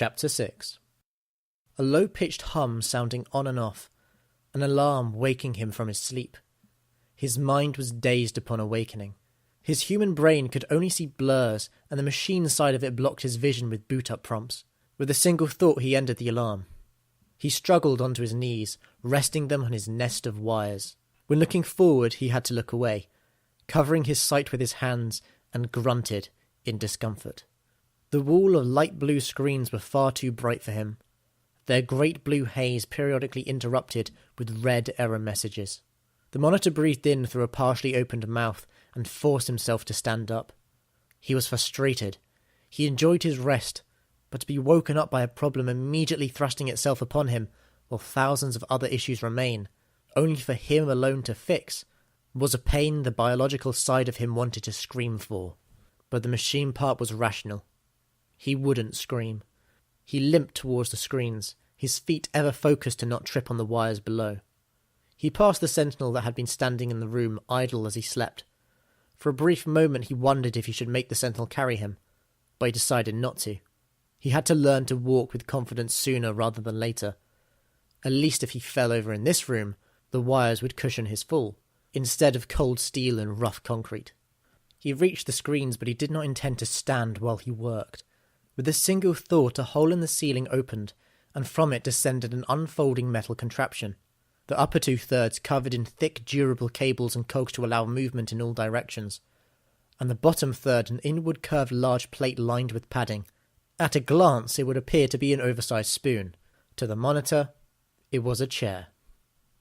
Chapter 6. A low-pitched hum sounding on and off, an alarm waking him from his sleep. His mind was dazed upon awakening. His human brain could only see blurs, and the machine side of it blocked his vision with boot-up prompts. With a single thought he ended the alarm. He struggled onto his knees, resting them on his nest of wires. When looking forward, he had to look away, covering his sight with his hands, and grunted in discomfort. The wall of light blue screens were far too bright for him, their great blue haze periodically interrupted with red error messages. The monitor breathed in through a partially opened mouth and forced himself to stand up. He was frustrated. He enjoyed his rest, but to be woken up by a problem immediately thrusting itself upon him while thousands of other issues remain, only for him alone to fix, was a pain the biological side of him wanted to scream for. But the machine part was rational. He wouldn't scream. He limped towards the screens, his feet ever focused to not trip on the wires below. He passed the sentinel that had been standing in the room, idle as he slept. For a brief moment he wondered if he should make the sentinel carry him, but he decided not to. He had to learn to walk with confidence sooner rather than later. At least if he fell over in this room, the wires would cushion his fall, instead of cold steel and rough concrete. He reached the screens, but he did not intend to stand while he worked. With a single thought, a hole in the ceiling opened, and from it descended an unfolding metal contraption, the upper two-thirds covered in thick, durable cables and cogs to allow movement in all directions, and the bottom third an inward curved large plate lined with padding. At a glance, it would appear to be an oversized spoon. To the monitor, it was a chair.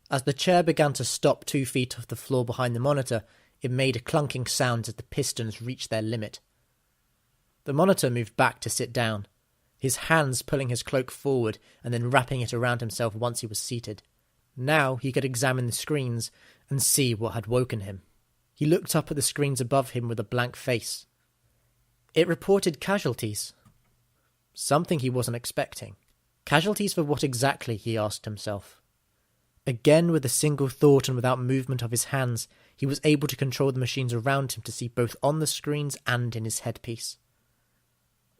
As the chair began to stop 2 feet off the floor behind the monitor, it made a clunking sound as the pistons reached their limit. The monitor moved back to sit down, his hands pulling his cloak forward and then wrapping it around himself once he was seated. Now he could examine the screens and see what had woken him. He looked up at the screens above him with a blank face. It reported casualties. Something he wasn't expecting. Casualties for what exactly, he asked himself. Again, with a single thought and without movement of his hands, he was able to control the machines around him to see both on the screens and in his headpiece.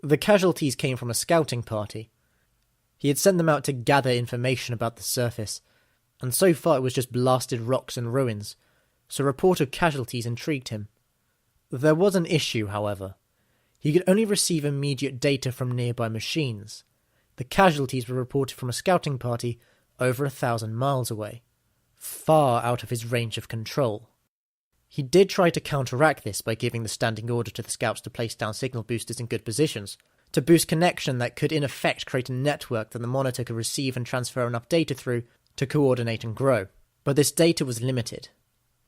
The casualties came from a scouting party. He had sent them out to gather information about the surface, and so far it was just blasted rocks and ruins, so a report of casualties intrigued him. There was an issue, however. He could only receive immediate data from nearby machines. The casualties were reported from a scouting party over 1,000 miles away, far out of his range of control. He did try to counteract this by giving the standing order to the scouts to place down signal boosters in good positions, to boost connection that could in effect create a network that the monitor could receive and transfer enough data through to coordinate and grow. But this data was limited.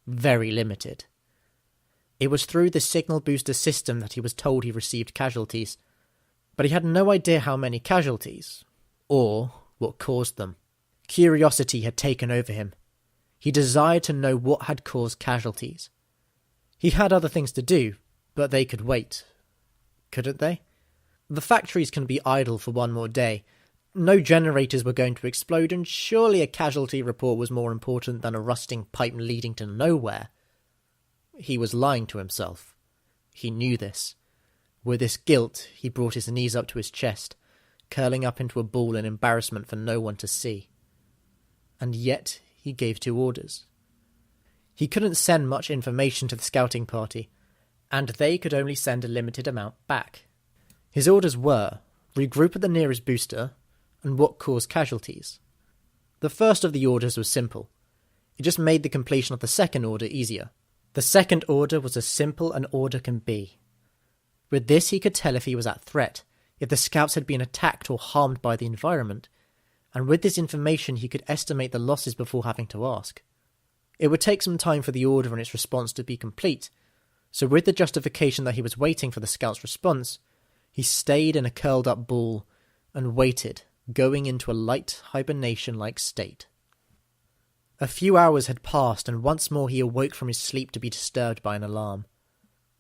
Very limited. It was through the signal booster system that he was told he received casualties, but he had no idea how many casualties, or what caused them. Curiosity had taken over him. He desired to know what had caused casualties. He had other things to do, but they could wait. Couldn't they? The factories can be idle for one more day. No generators were going to explode, and surely a casualty report was more important than a rusting pipe leading to nowhere. He was lying to himself. He knew this. With this guilt, he brought his knees up to his chest, curling up into a ball in embarrassment for no one to see. And yet he gave 2 orders. He couldn't send much information to the scouting party, and they could only send a limited amount back. His orders were, regroup at the nearest booster, and what caused casualties. The first of the orders was simple. It just made the completion of the second order easier. The second order was as simple an order can be. With this he could tell if he was at threat, if the scouts had been attacked or harmed by the environment, and with this information he could estimate the losses before having to ask. It would take some time for the order and its response to be complete, so with the justification that he was waiting for the scouts' response, he stayed in a curled-up ball and waited, going into a light hibernation-like state. A few hours had passed, and once more he awoke from his sleep to be disturbed by an alarm.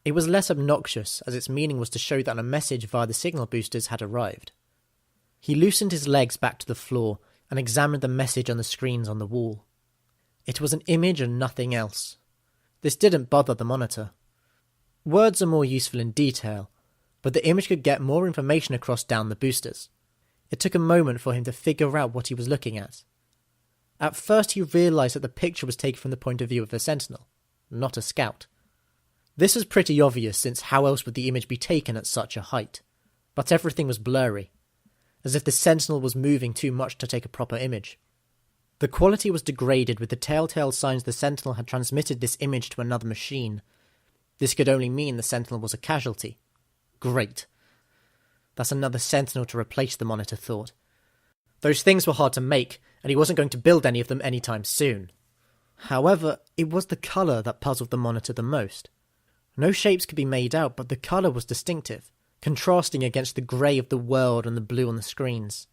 It was less obnoxious, as its meaning was to show that a message via the signal boosters had arrived. He loosened his legs back to the floor and examined the message on the screens on the wall. It was an image and nothing else. This didn't bother the monitor. Words are more useful in detail, but the image could get more information across down the boosters. It took a moment for him to figure out what he was looking at. At first he realised that the picture was taken from the point of view of a sentinel, not a scout. This was pretty obvious, since how else would the image be taken at such a height? But everything was blurry, as if the sentinel was moving too much to take a proper image. The quality was degraded with the telltale signs the sentinel had transmitted this image to another machine. This could only mean the sentinel was a casualty. Great. That's another sentinel to replace, the monitor thought. Those things were hard to make, and he wasn't going to build any of them anytime soon. However, it was the colour that puzzled the monitor the most. No shapes could be made out, but the colour was distinctive, contrasting against the grey of the world and the blue on the screens.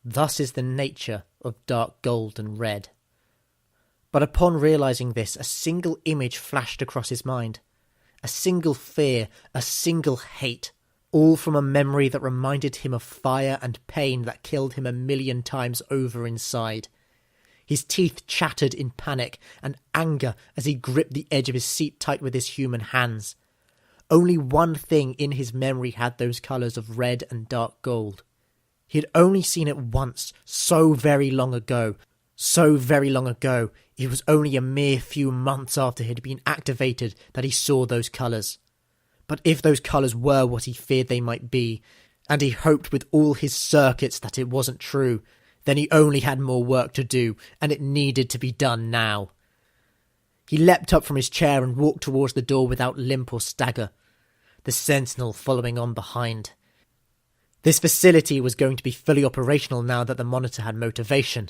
Thus is the nature of dark gold and red. But upon realising this, a single image flashed across his mind. A single fear, a single hate, all from a memory that reminded him of fire and pain that killed him 1,000,000 times over inside. His teeth chattered in panic and anger as he gripped the edge of his seat tight with his human hands. Only one thing in his memory had those colours of red and dark gold. He had only seen it once, so very long ago. So very long ago, it was only a mere few months after it had been activated that he saw those colours. But if those colours were what he feared they might be, and he hoped with all his circuits that it wasn't true, then he only had more work to do, and it needed to be done now. He leapt up from his chair and walked towards the door without limp or stagger, the sentinel following on behind. This facility was going to be fully operational now that the monitor had motivation.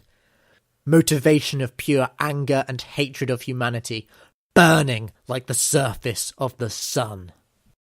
Motivation of pure anger and hatred of humanity, burning like the surface of the sun.